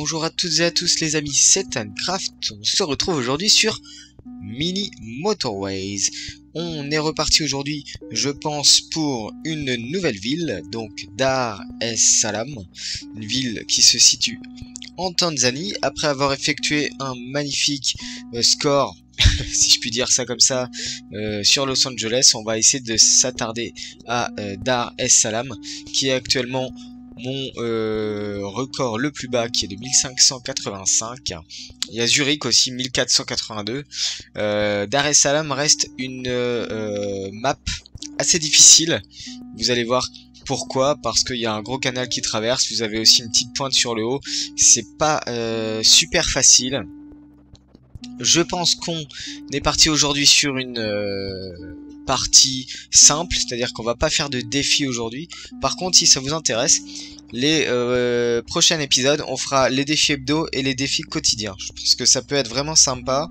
bonjour à toutes et à tous les amis, c'est Tancraft. On se retrouve aujourd'hui sur Mini Motorways. On est reparti aujourd'hui, je pense, pour une nouvelle ville, donc Dar es Salaam, une ville qui se situe en Tanzanie. Après avoir effectué un magnifique score, si je puis dire ça comme ça, sur Los Angeles, on va essayer de s'attarder à Dar es Salaam, qui est actuellement mon record le plus bas, qui est de 1585. Il y a Zurich aussi, 1482. Dar es Salaam reste une map assez difficile. Vous allez voir pourquoi, parce qu'il y a un gros canal qui traverse. Vous avez aussi une petite pointe sur le haut. C'est pas super facile. Je pense qu'on est parti aujourd'hui sur une partie simple, c'est-à-dire qu'on va pas faire de défi aujourd'hui. Par contre, si ça vous intéresse, les prochains épisodes, on fera les défis hebdo et les défis quotidiens. Je pense que ça peut être vraiment sympa.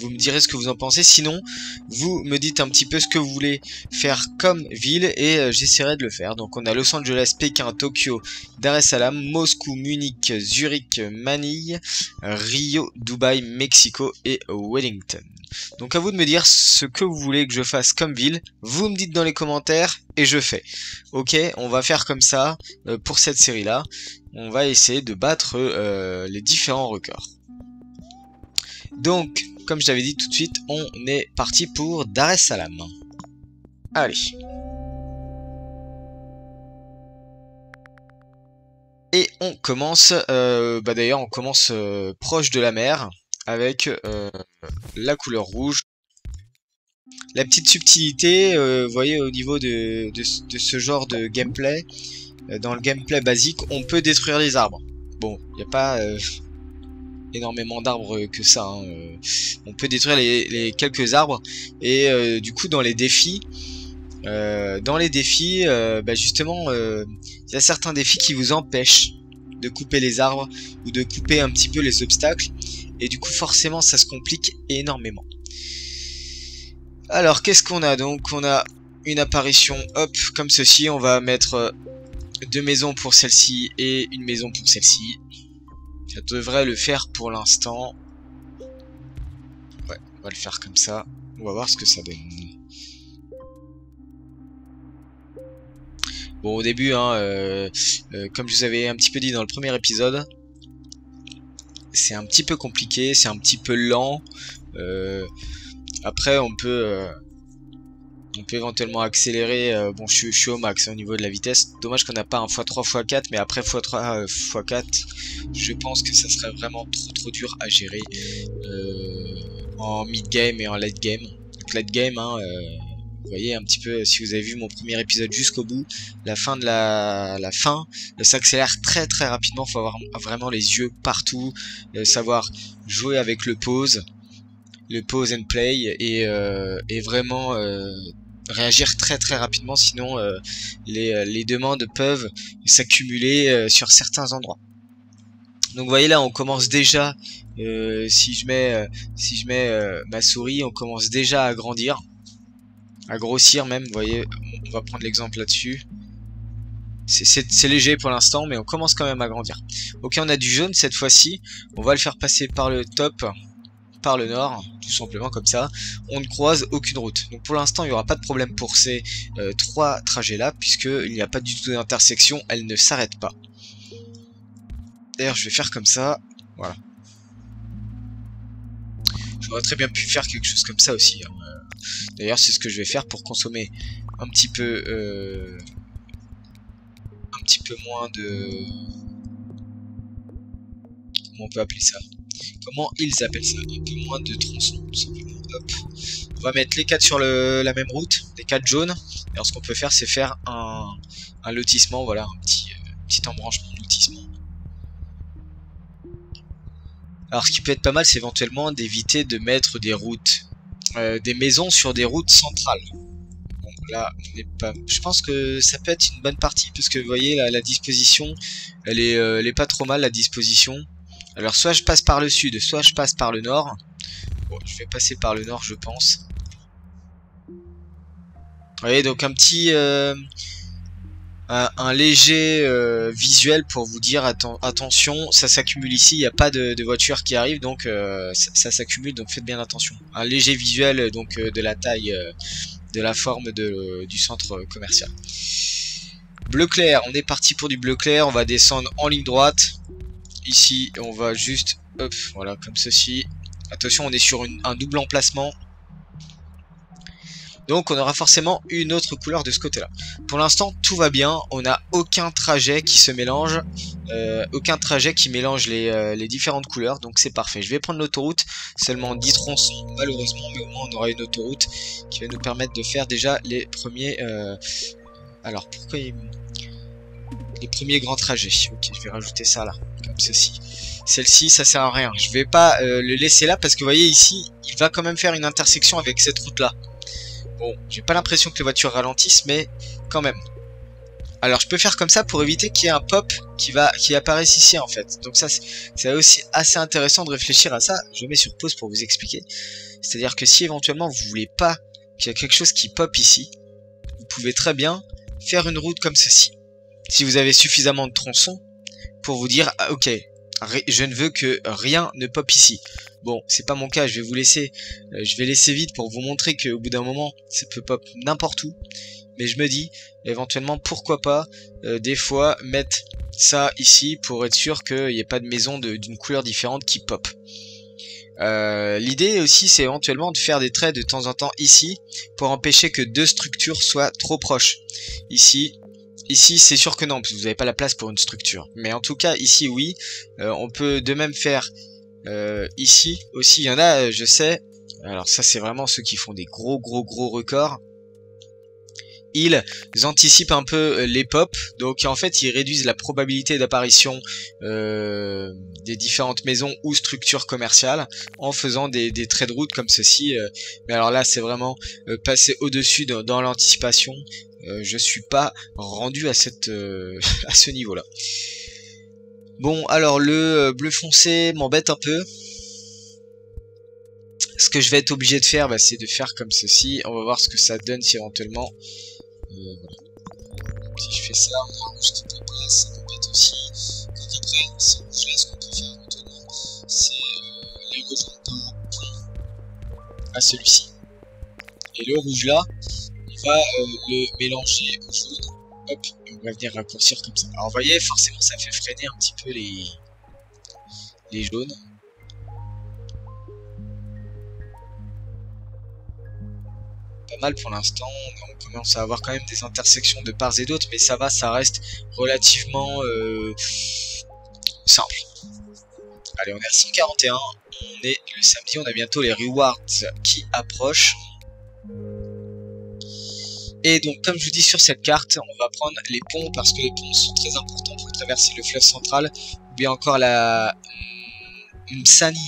Vous me direz ce que vous en pensez. Sinon, vous me dites un petit peu ce que vous voulez faire comme ville et j'essaierai de le faire. Donc on a Los Angeles, Pékin, Tokyo, Dar es Salaam, Moscou, Munich, Zurich, Manille, Rio, Dubaï, Mexico et Wellington. Donc à vous de me dire ce que vous voulez que je fasse comme ville. Vous me dites dans les commentaires et je fais. Ok, on va faire comme ça pour cette série là. On va essayer de battre les différents records. Donc, comme je l'avais dit tout de suite, on est parti pour Dar es Salaam. Allez. Et on commence, d'ailleurs on commence proche de la mer, avec la couleur rouge. La petite subtilité, vous voyez au niveau de ce genre de gameplay, dans le gameplay basique, on peut détruire les arbres. Bon, il n'y a pas énormément d'arbres que ça, hein. On peut détruire les quelques arbres et du coup dans les défis justement il y a certains défis qui vous empêchent de couper les arbres ou de couper un petit peu les obstacles et du coup forcément ça se complique énormément. Alors qu'est-ce qu'on a? Donc on a une apparition, hop, comme ceci. On va mettre deux maisons pour celle-ci et une maison pour celle-ci. Ça devrait le faire pour l'instant. Ouais, on va le faire comme ça. On va voir ce que ça donne. Bon, au début, hein, comme je vous avais un petit peu dit dans le premier épisode, c'est un petit peu compliqué, c'est un petit peu lent. Après, on peut éventuellement accélérer. Bon, je suis au max, hein, au niveau de la vitesse. Dommage qu'on n'a pas un x3 x4, mais après x3 x4, je pense que ça serait vraiment trop dur à gérer en mid game et en late game. Donc late game, hein, vous voyez un petit peu, si vous avez vu mon premier épisode jusqu'au bout, la fin s'accélère très rapidement. Faut avoir vraiment les yeux partout, savoir jouer avec le pause and play et vraiment réagir très très rapidement, sinon les demandes peuvent s'accumuler sur certains endroits. Donc vous voyez là on commence déjà, si je mets ma souris, on commence déjà à grandir, à grossir même. Vous voyez, on va prendre l'exemple là-dessus. C'est léger pour l'instant, mais on commence quand même à grandir. Ok, on a du jaune cette fois-ci, on va le faire passer par le top, par le nord, tout simplement comme ça. On ne croise aucune route. Donc pour l'instant il n'y aura pas de problème pour ces trois trajets là, puisqu'il n'y a pas du tout d'intersection, elles ne s'arrêtent pas. D'ailleurs je vais faire comme ça, voilà. J'aurais très bien pu faire quelque chose comme ça aussi, hein. D'ailleurs c'est ce que je vais faire pour consommer un petit peu moins de... Comment on peut appeler ça? Comment ils appellent ça? Un peu moins de tronçons, tout simplement. Hop. On va mettre les 4 sur la même route, les 4 jaunes. Et alors ce qu'on peut faire, c'est faire un lotissement, voilà, un petit embranchement de lotissement. Alors ce qui peut être pas mal, c'est éventuellement d'éviter de mettre des routes, des maisons sur des routes centrales. Bon, là, on n'est pas... je pense que ça peut être une bonne partie, parce que vous voyez, la disposition, elle est pas trop mal, la disposition. Alors soit je passe par le sud, soit je passe par le nord. Bon, je vais passer par le nord, je pense. Vous voyez, donc un petit un léger visuel pour vous dire attention, ça s'accumule ici, il n'y a pas de voiture qui arrive, donc ça s'accumule, donc faites bien attention. Un léger visuel donc de la taille, de la forme du centre commercial. Bleu clair, on est parti pour du bleu clair, on va descendre en ligne droite. Ici, on va juste, hop, voilà, comme ceci. Attention, on est sur un double emplacement. Donc on aura forcément une autre couleur de ce côté-là. Pour l'instant, tout va bien. On n'a aucun trajet qui se mélange. Aucun trajet qui mélange les différentes couleurs. Donc c'est parfait. Je vais prendre l'autoroute. Seulement 10 tronçons, malheureusement. Mais au moins, on aura une autoroute qui va nous permettre de faire déjà les premiers... Alors, pourquoi les premiers grands trajets. Ok, je vais rajouter ça là. Comme ceci. Celle-ci, ça sert à rien. Je vais pas le laisser là parce que vous voyez ici, il va quand même faire une intersection avec cette route-là. Bon, j'ai pas l'impression que les voitures ralentissent, mais quand même. Alors je peux faire comme ça pour éviter qu'il y ait un pop qui apparaisse ici en fait. Donc ça c'est aussi assez intéressant de réfléchir à ça. Je mets sur pause pour vous expliquer. C'est-à-dire que si éventuellement vous voulez pas qu'il y ait quelque chose qui pop ici, vous pouvez très bien faire une route comme ceci. Si vous avez suffisamment de tronçons pour vous dire ah, ok, je ne veux que rien ne pop ici. Bon, c'est pas mon cas, je vais vous laisser, je vais laisser vite pour vous montrer qu'au bout d'un moment, ça peut pop n'importe où. Mais je me dis, éventuellement, pourquoi pas, des fois, mettre ça ici pour être sûr qu'il n'y ait pas de maison d'une couleur différente qui pop. L'idée aussi, c'est éventuellement de faire des traits de temps en temps ici, pour empêcher que deux structures soient trop proches. Ici, c'est sûr que non, parce que vous n'avez pas la place pour une structure. Mais en tout cas, ici, oui. On peut de même faire ici aussi. Il y en a, je sais. Alors ça, c'est vraiment ceux qui font des gros records. Ils anticipent un peu les pops. Donc en fait, ils réduisent la probabilité d'apparition des différentes maisons ou structures commerciales en faisant des traits de route comme ceci. Mais alors là, c'est vraiment passer au-dessus dans l'anticipation. Je suis pas rendu à à ce niveau-là. Bon, alors le bleu foncé m'embête un peu. Ce que je vais être obligé de faire, c'est de faire comme ceci. On va voir ce que ça donne si éventuellement... voilà. Si je fais ça, on a un rouge qui peut pas, ça m'embête aussi. Donc après, ce rouge-là, ce qu'on peut faire éventuellement, c'est les rejoindre par rapport à celui-ci. Et le rouge-là, on va le mélanger au jaune. Hop, on va venir raccourcir comme ça. Alors vous voyez, forcément ça fait freiner un petit peu les jaunes. Pas mal pour l'instant, on commence à avoir quand même des intersections de part et d'autre, mais ça va, ça reste relativement simple. Allez, on est à 141, on est le samedi, on a bientôt les rewards qui approchent. Et donc, comme je vous dis sur cette carte, on va prendre les ponts parce que les ponts sont très importants pour traverser le fleuve central. Ou bien encore la Msani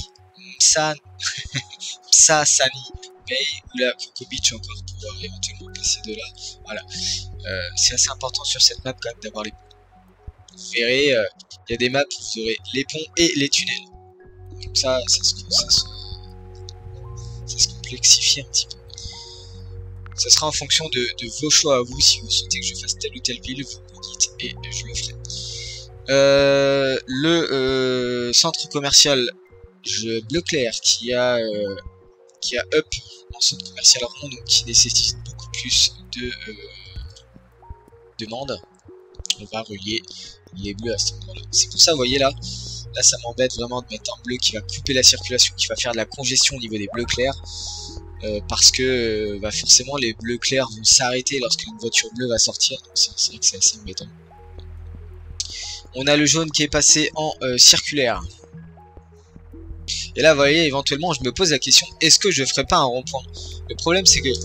Bay ou la Coco Beach encore pour éventuellement passer de là. Voilà. C'est assez important sur cette map quand même d'avoir les ponts. Vous verrez, il y a des maps où vous aurez les ponts et les tunnels. Comme ça se complexifie un petit peu. Ça sera en fonction de vos choix à vous. Si vous souhaitez que je fasse telle ou telle ville, vous me dites et je le ferai. Le centre commercial bleu clair qui a up en centre commercial rond, donc qui nécessite beaucoup plus de demande. On va relier les bleus à cet endroit-là. C'est pour ça, vous voyez là, ça m'embête vraiment de mettre un bleu qui va couper la circulation, qui va faire de la congestion au niveau des bleus clairs. Parce que forcément les bleus clairs vont s'arrêter lorsqu'une voiture bleue va sortir. C'est vrai que c'est assez embêtant. On a le jaune qui est passé en circulaire. Et là vous voyez, éventuellement je me pose la question, est-ce que je ferai pas un rond-point? Le problème c'est que je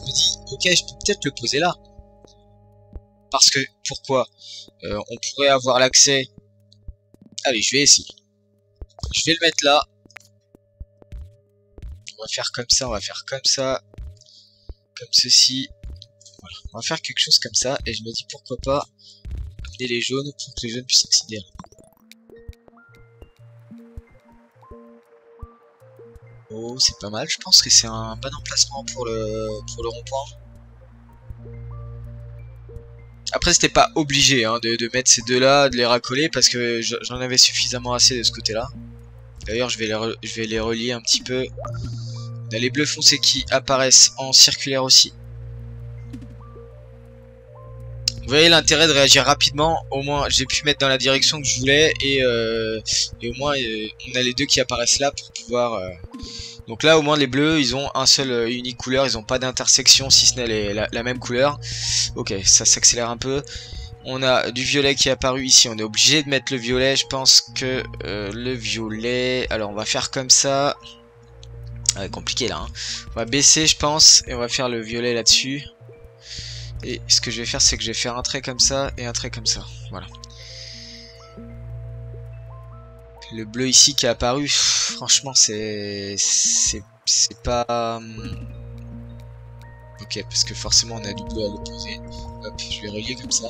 me dis ok, je peux peut-être le poser là. Parce que pourquoi on pourrait avoir l'accès. Allez, je vais essayer. Je vais le mettre là. On va faire comme ça, on va faire comme ça, comme ceci. Voilà, on va faire quelque chose comme ça. Et je me dis pourquoi pas amener les jaunes pour que les jaunes puissent accéder. Oh, c'est pas mal. Je pense que c'est un bon emplacement pour le rond-point. Après, c'était pas obligé hein, de mettre ces deux-là, de les racoler, parce que j'en avais suffisamment assez de ce côté-là. D'ailleurs, je vais les relier un petit peu. On a les bleus foncés qui apparaissent en circulaire aussi. Vous voyez l'intérêt de réagir rapidement. Au moins, j'ai pu mettre dans la direction que je voulais. Et au moins, on a les deux qui apparaissent là pour pouvoir... Donc là, au moins, les bleus, ils ont un seul unique couleur. Ils n'ont pas d'intersection, si ce n'est la même couleur. Ok, ça s'accélère un peu. On a du violet qui est apparu ici. On est obligé de mettre le violet. Je pense que le violet... Alors, on va faire comme ça. Ah, compliqué là. Hein. On va baisser, je pense. Et on va faire le violet là-dessus. Et ce que je vais faire, c'est que je vais faire un trait comme ça et un trait comme ça. Voilà. Le bleu ici qui est apparu, franchement, c'est pas... Ok, parce que forcément, on a du bleu à l'opposé. Hop, je vais relier comme ça.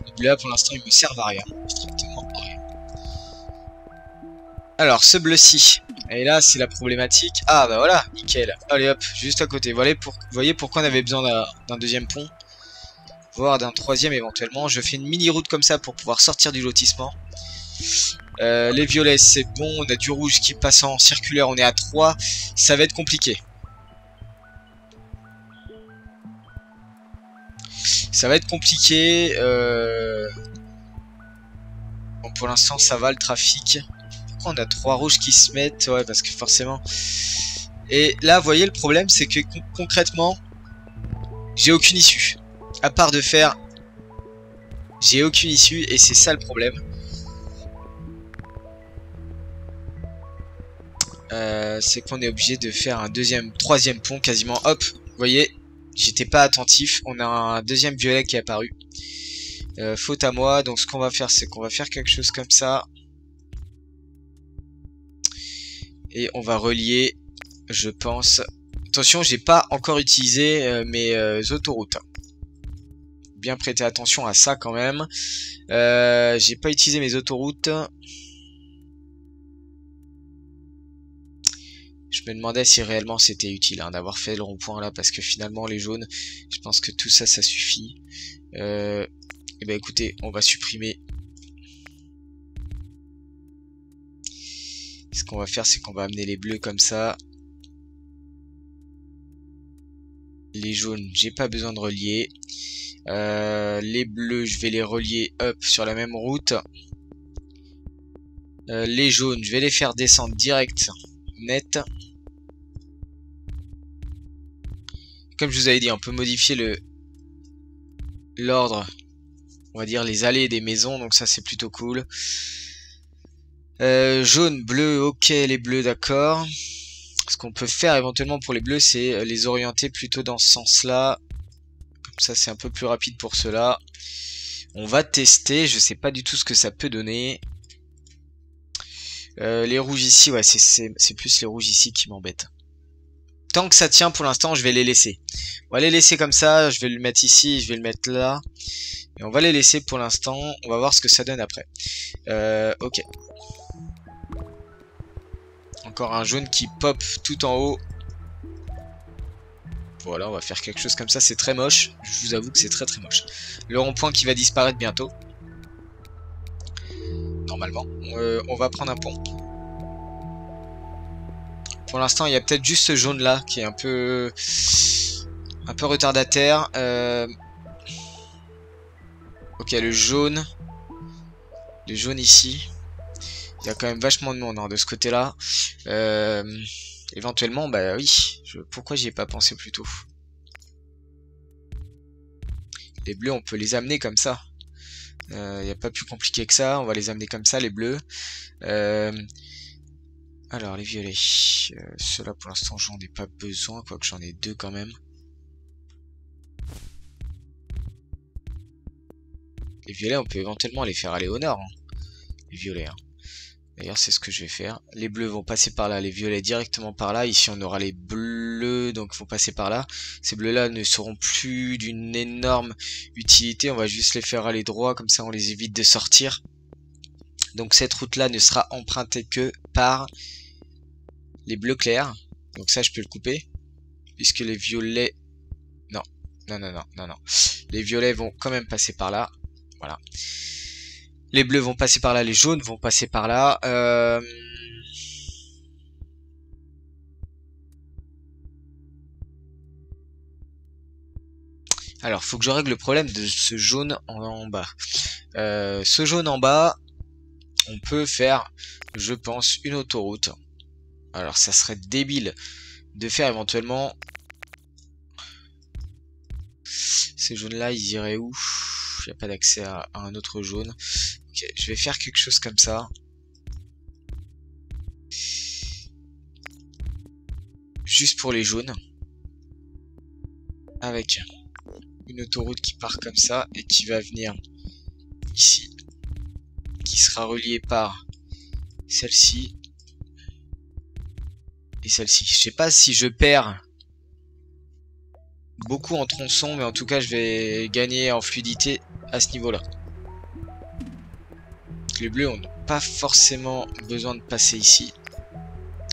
Le bleu là, pour l'instant, il me sert à rien. Strictement à rien. Alors, ce bleu-ci. Et là, c'est la problématique. Ah, bah voilà, nickel. Allez hop, juste à côté. Vous voyez pourquoi on avait besoin d'un deuxième pont. Voire d'un troisième éventuellement. Je fais une mini route comme ça pour pouvoir sortir du lotissement. Les violets c'est bon, on a du rouge qui passe en circulaire, on est à 3, ça va être compliqué. Ça va être compliqué. Bon, pour l'instant ça va le trafic. Pourquoi on a 3 rouges qui se mettent? Ouais, parce que forcément... Et là, vous voyez, le problème c'est que concrètement, j'ai aucune issue. À part de faire... J'ai aucune issue et c'est ça le problème. C'est qu'on est obligé de faire un troisième pont quasiment. Hop, vous voyez, j'étais pas attentif. On a un deuxième violet qui est apparu. Faute à moi. Donc ce qu'on va faire, c'est qu'on va faire quelque chose comme ça. Et on va relier, je pense. Attention, j'ai pas encore utilisé mes autoroutes. Bien prêter attention à ça quand même. J'ai pas utilisé mes autoroutes. Je me demandais si réellement c'était utile hein, d'avoir fait le rond-point là, parce que finalement les jaunes, je pense que tout ça, ça suffit. Et ben écoutez, on va supprimer. Ce qu'on va faire, c'est qu'on va amener les bleus comme ça. Les jaunes, j'ai pas besoin de relier. Les bleus, je vais les relier hop sur la même route. Les jaunes, je vais les faire descendre direct, net. Comme je vous avais dit, on peut modifier l'ordre, on va dire les allées des maisons, donc ça c'est plutôt cool. Jaune, bleu, ok, les bleus, d'accord. Ce qu'on peut faire éventuellement pour les bleus, c'est les orienter plutôt dans ce sens-là. Comme ça, c'est un peu plus rapide pour cela. On va tester, je sais pas du tout ce que ça peut donner. Les rouges ici, ouais, c'est plus les rouges ici qui m'embêtent. Tant que ça tient pour l'instant, je vais les laisser. On va les laisser comme ça, je vais le mettre ici, je vais le mettre là. Et on va les laisser pour l'instant, on va voir ce que ça donne après. Ok. Encore un jaune qui pop tout en haut. Voilà, on va faire quelque chose comme ça, c'est très moche. Je vous avoue que c'est très très moche. Le rond-point qui va disparaître bientôt. Normalement. On va prendre un pont. Pour l'instant, il y a peut-être juste ce jaune là qui est un peu retardataire. Ok, le jaune ici. Il y a quand même vachement de monde hein, de ce côté-là. Éventuellement, bah oui. Pourquoi j'y ai pas pensé plus tôt? Les bleus, on peut les amener comme ça. Il n'y a pas plus compliqué que ça. On va les amener comme ça, les bleus. Alors, les violets. Ceux-là, pour l'instant, j'en ai pas besoin. Quoique j'en ai 2 quand même. Les violets, on peut éventuellement les faire aller au nord. Hein. Les violets. Hein. D'ailleurs, c'est ce que je vais faire. Les bleus vont passer par là, les violets directement par là. Ici, on aura les bleus, donc ils vont passer par là. Ces bleus-là ne seront plus d'une énorme utilité. On va juste les faire aller droit, comme ça on les évite de sortir. Donc cette route-là ne sera empruntée que par les bleus clairs. Donc ça, je peux le couper. Puisque les violets... Non. Non, non, non, non, non. Les violets vont quand même passer par là. Voilà. Les bleus vont passer par là, les jaunes vont passer par là. Alors, faut que je règle le problème de ce jaune en bas. Ce jaune en bas, on peut faire, je pense, une autoroute. Alors, ça serait débile de faire éventuellement... Ces jaunes-là, ils iraient où? Il n'y a pas d'accès à un autre jaune. Ok, je vais faire quelque chose comme ça. Juste pour les jaunes. Avec une autoroute qui part comme ça et qui va venir ici. Qui sera reliée par celle-ci. Et celle-ci. Je sais pas si je perds beaucoup en tronçon, mais en tout cas je vais gagner en fluidité à ce niveau-là. Les bleus n'ont pas forcément besoin de passer ici.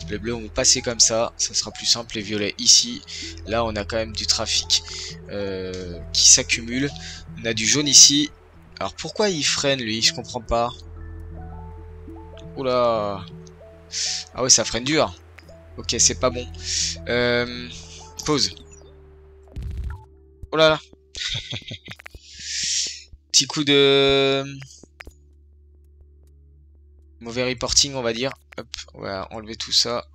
Les bleus vont passer comme ça sera plus simple. Les violets ici. Là on a quand même du trafic qui s'accumule. On a du jaune ici. Alors pourquoi il freine lui? Je comprends pas. Oula. Ah ouais, ça freine dur. Ok, c'est pas bon. Pause. Oh là là. Petit coup de... mauvais reporting, on va dire. Hop, on va enlever tout ça.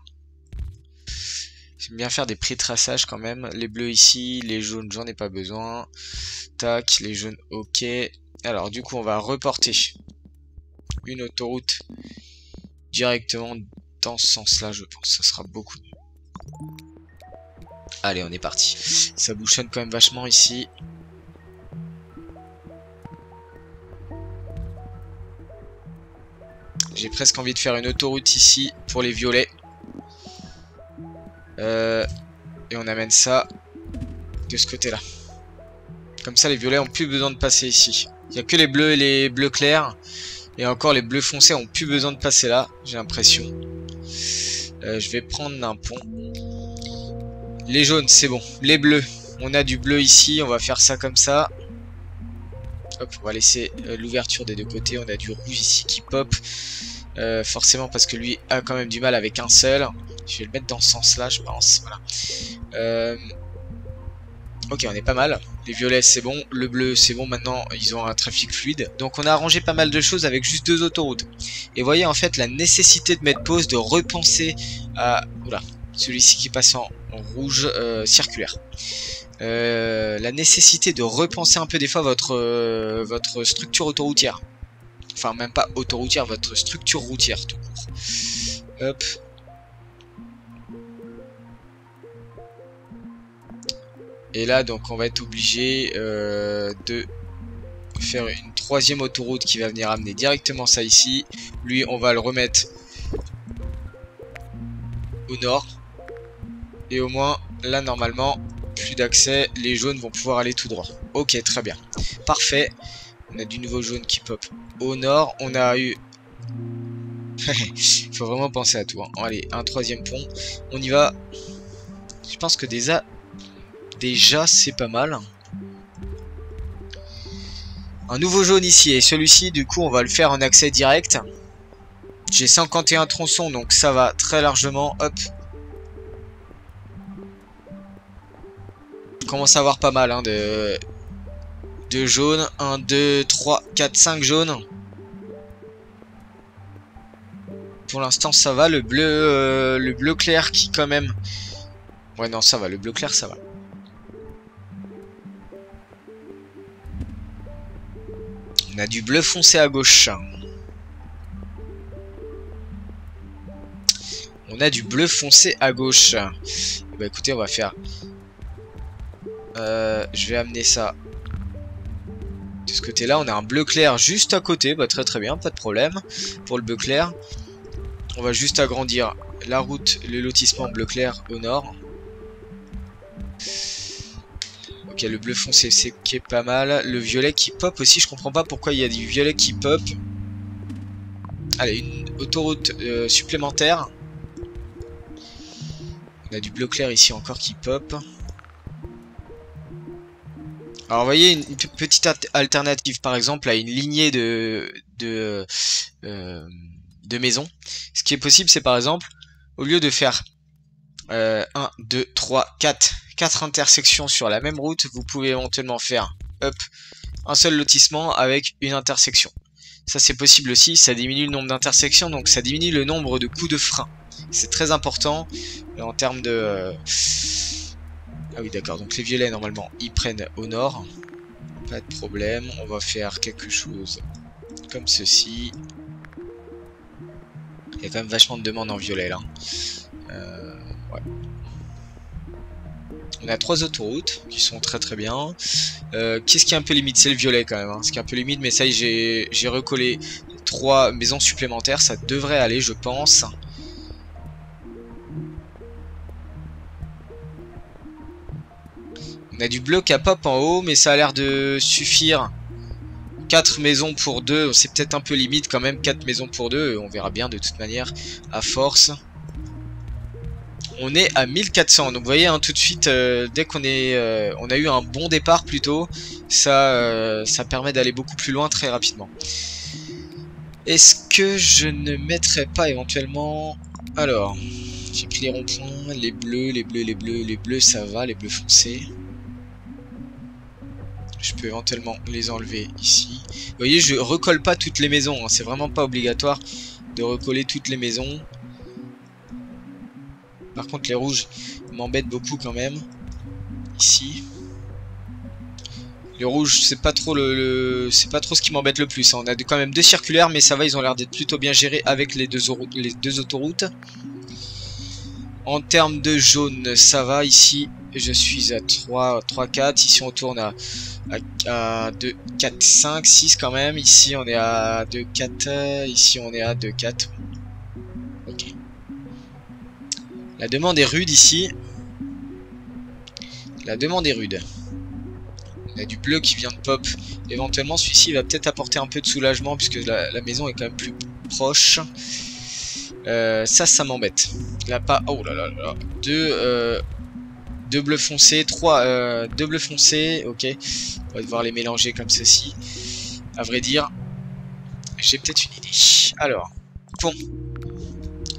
J'aime bien faire des pré-traçages quand même. Les bleus ici, les jaunes, j'en ai pas besoin. Tac, les jaunes, ok. Alors, du coup, on va reporter une autoroute directement dans ce sens-là, je pense. Ça sera beaucoup mieux. Allez, on est parti. Ça bouchonne quand même vachement ici. J'ai presque envie de faire une autoroute ici pour les violets. Et on amène ça de ce côté-là. Comme ça, les violets ont plus besoin de passer ici. Il n'y a que les bleus et les bleus clairs. Et encore, les bleus foncés ont plus besoin de passer là, j'ai l'impression. Je vais prendre un pont. Les jaunes, c'est bon. Les bleus, on a du bleu ici. On va faire ça comme ça. Hop, on va laisser l'ouverture des deux côtés. On a du rouge ici qui pop. Forcément parce que lui a quand même du mal avec un seul. Je vais le mettre dans ce sens-là, je pense. Voilà. Ok, on est pas mal. Les violets, c'est bon. Le bleu, c'est bon. Maintenant, ils ont un trafic fluide. Donc, on a arrangé pas mal de choses avec juste 2 autoroutes. Et voyez, en fait, la nécessité de mettre pause, de repenser à... Oula, celui-ci qui passe en rouge circulaire. La nécessité de repenser un peu des fois votre structure autoroutière. Enfin, même pas autoroutière, votre structure routière, tout court. Hop. Et là, donc, on va être obligé de faire une 3e autoroute qui va venir amener directement ça ici. Lui, on va le remettre au nord. Et au moins, là, normalement, plus d'accès. Les jaunes vont pouvoir aller tout droit. Ok, très bien. Parfait. On a du nouveau jaune qui pop au nord. On a eu... Il faut vraiment penser à tout. Hein. Allez, un 3e pont. On y va. Je pense que déjà c'est pas mal. Un nouveau jaune ici. Et celui-ci, du coup, on va le faire en accès direct. J'ai 51 tronçons, donc ça va très largement. Hop. On commence à avoir pas mal hein, de jaunes. 1, 2, 3, 4, 5 jaunes. Pour l'instant, ça va. Le bleu clair qui, quand même... Ouais, non, ça va. Le bleu clair, ça va. On a du bleu foncé à gauche. On a du bleu foncé à gauche. Bah écoutez, on va faire... je vais amener ça de ce côté-là. On a un bleu clair juste à côté. Bah très très bien, pas de problème. Pour le bleu clair, on va juste agrandir la route, le lotissement bleu clair au nord. Ok, le bleu foncé, c'est qui est pas mal. Le violet qui pop aussi, je comprends pas pourquoi il y a du violet qui pop. Allez, une autoroute supplémentaire. On a du bleu clair ici encore qui pop. Alors, vous voyez, une petite alternative, par exemple, à une lignée de maisons. Ce qui est possible, c'est par exemple, au lieu de faire 1, 2, 3, 4 intersections sur la même route, vous pouvez éventuellement faire un seul lotissement avec une intersection. Ça, c'est possible aussi, ça diminue le nombre d'intersections, donc ça diminue le nombre de coups de frein. C'est très important en termes de... Ah oui, d'accord, donc les violets, normalement, ils prennent au nord. Pas de problème, on va faire quelque chose comme ceci. Il y a quand même vachement de demandes en violet, là. Ouais. On a 3 autoroutes qui sont très très bien. Qu'est-ce qui est un peu limite? C'est le violet quand même. Hein. Ce qui est un peu limite, mais ça y est, j'ai recollé 3 maisons supplémentaires. Ça devrait aller, je pense. On a du bloc à pop en haut, mais ça a l'air de suffire. 4 maisons pour 2, c'est peut-être un peu limite quand même. 4 maisons pour 2, on verra bien de toute manière, à force. On est à 1400, donc vous voyez hein, tout de suite, dès qu'on est, on a eu un bon départ plutôt, ça permet d'aller beaucoup plus loin très rapidement. Est-ce que je ne mettrais pas éventuellement... Alors, j'ai pris les ronds-points, les bleus, les bleus, les bleus, les bleus ça va, les bleus foncés. Je peux éventuellement les enlever ici. Vous voyez, je recolle pas toutes les maisons, hein, c'est vraiment pas obligatoire de recoller toutes les maisons. Par contre les rouges m'embêtent beaucoup quand même. Ici. Les rouges c'est pas trop c'est pas trop ce qui m'embête le plus. Hein. On a quand même 2 circulaires mais ça va, ils ont l'air d'être plutôt bien gérés avec les deux autoroutes. En termes de jaune ça va ici. Je suis à 3, 4. Ici on tourne à 2, 4, 5, 6 quand même. Ici on est à 2, 4. Ici on est à 2, 4. Ok. La demande est rude ici. La demande est rude. On a du bleu qui vient de pop. Éventuellement celui-ci va peut-être apporter un peu de soulagement puisque la maison est quand même plus proche. Ça m'embête. Là pas. Oh là là là. 2 bleus foncés, 2 bleus foncés, ok. On va devoir les mélanger comme ceci. À vrai dire, j'ai peut-être une idée. Alors, bon.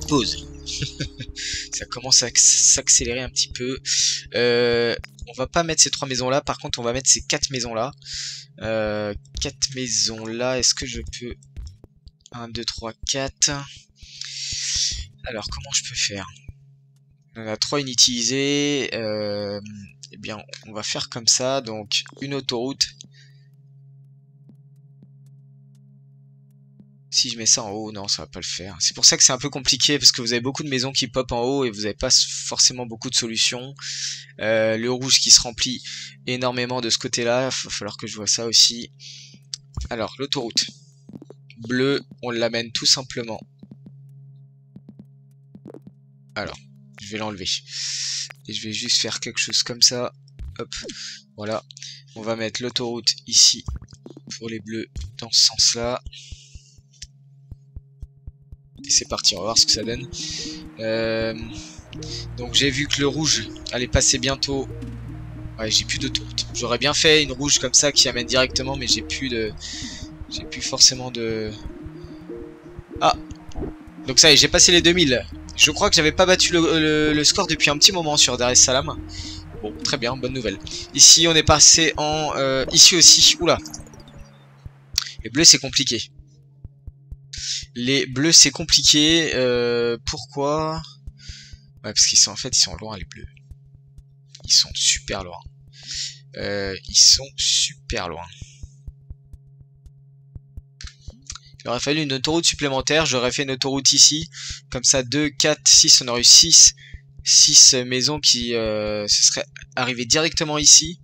Pause. Ça commence à s'accélérer un petit peu. On va pas mettre ces 3 maisons là, par contre on va mettre ces 4 maisons là. 4 maisons là, est-ce que je peux... 1, 2, 3, 4. Alors comment je peux faire? On a 3 inutilisés. Eh bien on va faire comme ça, donc une autoroute. Si je mets ça en haut, non, ça va pas le faire. C'est pour ça que c'est un peu compliqué, parce que vous avez beaucoup de maisons qui pop en haut et vous n'avez pas forcément beaucoup de solutions. Le rouge qui se remplit énormément de ce côté-là, il va falloir que je vois ça aussi. Alors, l'autoroute. Bleu, on l'amène tout simplement. Alors, je vais l'enlever. Et je vais juste faire quelque chose comme ça. Hop, voilà. On va mettre l'autoroute ici pour les bleus dans ce sens-là. Et c'est parti, on va voir ce que ça donne. Donc j'ai vu que le rouge allait passer bientôt. Ouais, j'ai plus d'autoroute. J'aurais bien fait une rouge comme ça qui amène directement, mais j'ai plus forcément de... Ah. Donc ça y est, j'ai passé les 2000. Je crois que j'avais pas battu le score depuis un petit moment sur Dar es Salaam. Bon, très bien, bonne nouvelle. Ici, on est passé en... ici aussi. Oula. Les bleus, c'est compliqué. Les bleus, c'est compliqué. Pourquoi? Ouais, parce qu'ils sont en fait, ils sont loin, les bleus. Ils sont super loin. Ils sont super loin. Il aurait fallu une autoroute supplémentaire. J'aurais fait une autoroute ici. Comme ça, 2, 4, 6. On aurait eu 6 maisons qui se seraient arrivées directement ici.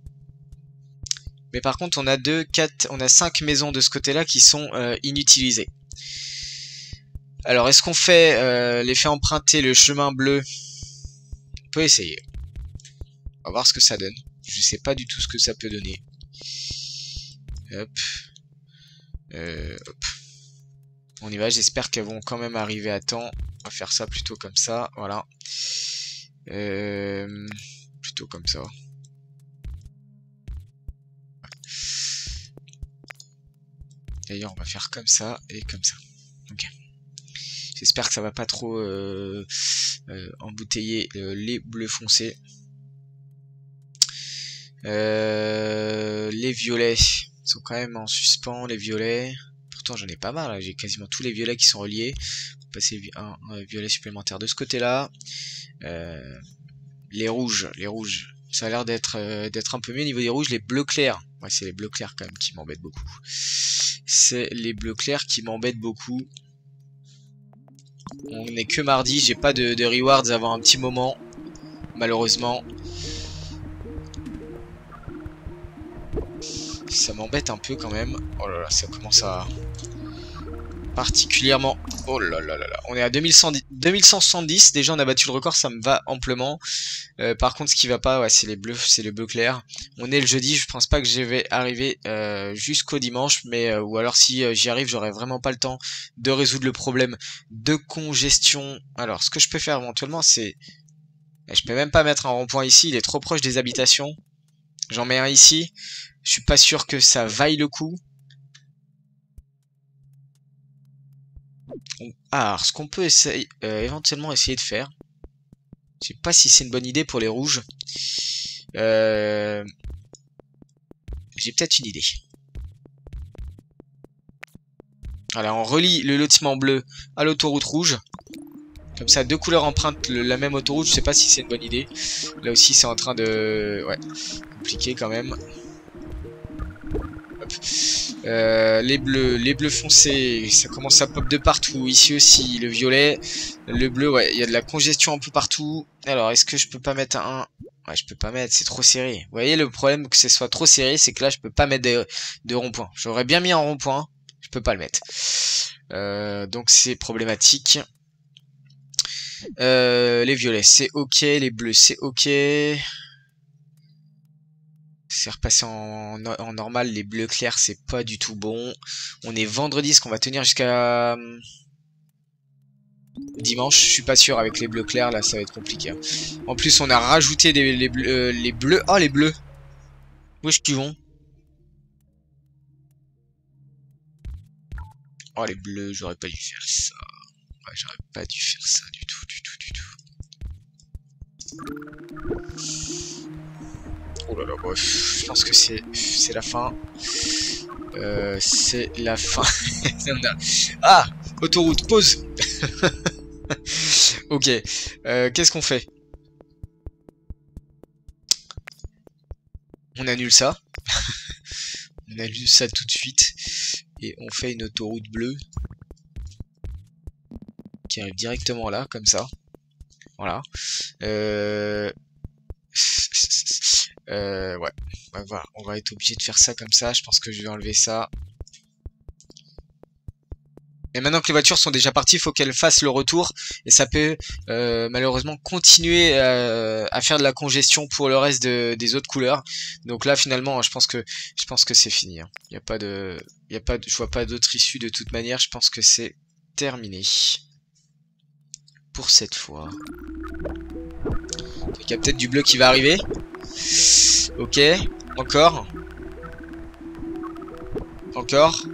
Mais par contre, on a 2, 4, on a 5 maisons de ce côté-là qui sont inutilisées. Alors, est-ce qu'on fait les fait emprunter le chemin bleu? On peut essayer. On va voir ce que ça donne. Je sais pas du tout ce que ça peut donner. Hop. Hop. On y va, j'espère qu'elles vont quand même arriver à temps. On va faire ça plutôt comme ça, voilà. Plutôt comme ça. D'ailleurs, on va faire comme ça et comme ça. Ok. J'espère que ça va pas trop embouteiller les bleus foncés. Les violets sont quand même en suspens, les violets. Pourtant j'en ai pas mal, j'ai quasiment tous les violets qui sont reliés. On va passer un violet supplémentaire de ce côté-là. Les rouges, ça a l'air d'être un peu mieux au niveau des rouges. Les bleus clairs, ouais, c'est les bleus clairs quand même qui m'embêtent beaucoup. C'est les bleus clairs qui m'embêtent beaucoup. On n'est que mardi, j'ai pas de rewards avant un petit moment, malheureusement. Ça m'embête un peu quand même. Oh là là, ça commence à... particulièrement... Oh là là là là. On est à 2170. Déjà on a battu le record, ça me va amplement. Par contre ce qui va pas, ouais, c'est les bleus, c'est le bleu clair. On est le jeudi, je pense pas que je vais arriver jusqu'au dimanche. Mais ou alors si j'y arrive, j'aurai vraiment pas le temps de résoudre le problème de congestion. Alors ce que je peux faire éventuellement c'est... Je peux même pas mettre un rond-point ici, il est trop proche des habitations. J'en mets un ici. Je suis pas sûr que ça vaille le coup. Alors, ce qu'on peut essayer, éventuellement essayer de faire, je sais pas si c'est une bonne idée pour les rouges. J'ai peut-être une idée. Voilà, on relie le lotissement bleu à l'autoroute rouge. Comme ça, deux couleurs empruntent la même autoroute. Je sais pas si c'est une bonne idée. Là aussi, c'est en train de... Ouais, compliqué quand même. Hop. Les bleus foncés, ça commence à pop de partout. Ici aussi, le violet, le bleu, ouais, il y a de la congestion un peu partout. Alors, est-ce que je peux pas mettre un... Ouais, je peux pas mettre, c'est trop serré. Vous voyez, le problème que ce soit trop serré, c'est que là, je peux pas mettre de rond-point. J'aurais bien mis un rond-point, je peux pas le mettre. Donc, c'est problématique. Les violets, c'est ok. Les bleus, c'est ok. C'est repassé en normal. Les bleus clairs, c'est pas du tout bon. On est vendredi, ce qu'on va tenir jusqu'à dimanche. Je suis pas sûr avec les bleus clairs, là, ça va être compliqué. Hein. En plus, on a rajouté les bleus. Oh, les bleus. Où est-ce qu'ils vont? Oh, les bleus, j'aurais pas dû faire ça. Ouais, j'aurais pas dû faire ça du tout, du tout, du tout. Oh là là, bref, je pense que c'est la fin. C'est la fin. Ah, autoroute, pause. Ok, qu'est-ce qu'on fait? On annule ça. On annule ça tout de suite. Et on fait une autoroute bleue. Qui arrive directement là, comme ça. Voilà. Ouais. Bah, voilà, on va être obligé de faire ça comme ça. Je pense que je vais enlever ça. Et maintenant que les voitures sont déjà parties, il faut qu'elles fassent le retour. Et ça peut malheureusement continuer à faire de la congestion pour le reste des autres couleurs. Donc là, finalement, je pense que c'est fini. Hein. Je vois pas d'autre issue de toute manière. Je pense que c'est terminé pour cette fois. Il y a peut-être du bleu qui va arriver. Ok, encore. Encore.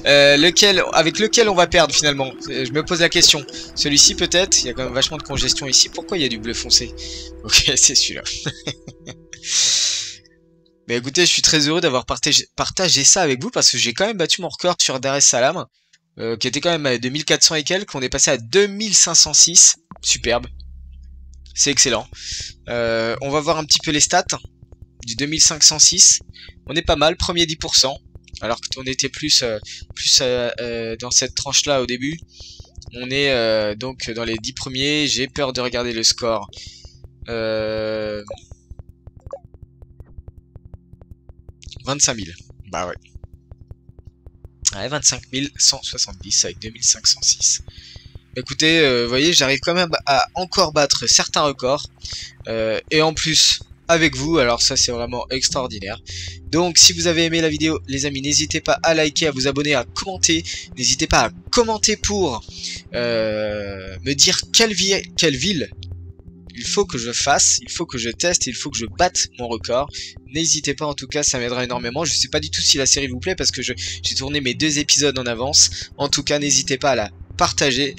Avec lequel on va perdre finalement? Je me pose la question. Celui-ci peut-être. Il y a quand même vachement de congestion ici. Pourquoi il y a du bleu foncé? Ok, c'est celui-là. Mais écoutez, je suis très heureux d'avoir partagé ça avec vous parce que j'ai quand même battu mon record sur Dar es Salaam, qui était quand même à 2400 et quelques. On est passé à 2506. Superbe. C'est excellent. On va voir un petit peu les stats du 2506. On est pas mal, premier 10%. Alors qu'on était plus dans cette tranche-là au début. On est donc dans les 10 premiers. J'ai peur de regarder le score. 25 000. Bah ouais. Ouais, 25 170 avec 2506. Écoutez, vous voyez, j'arrive quand même à encore battre certains records. Et en plus, avec vous, alors ça c'est vraiment extraordinaire. Donc si vous avez aimé la vidéo, les amis, n'hésitez pas à liker, à vous abonner, à commenter. N'hésitez pas à commenter pour me dire quelle ville il faut que je fasse, il faut que je teste, il faut que je batte mon record. N'hésitez pas, en tout cas, ça m'aidera énormément. Je sais pas du tout si la série vous plaît parce que j'ai tourné mes 2 épisodes en avance. En tout cas, n'hésitez pas à la partager,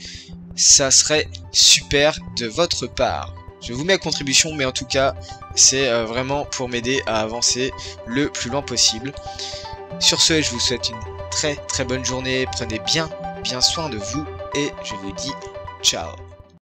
ça serait super de votre part. Je vous mets à contribution, mais en tout cas, c'est vraiment pour m'aider à avancer le plus loin possible. Sur ce, je vous souhaite une très bonne journée. Prenez bien soin de vous et je vous dis ciao.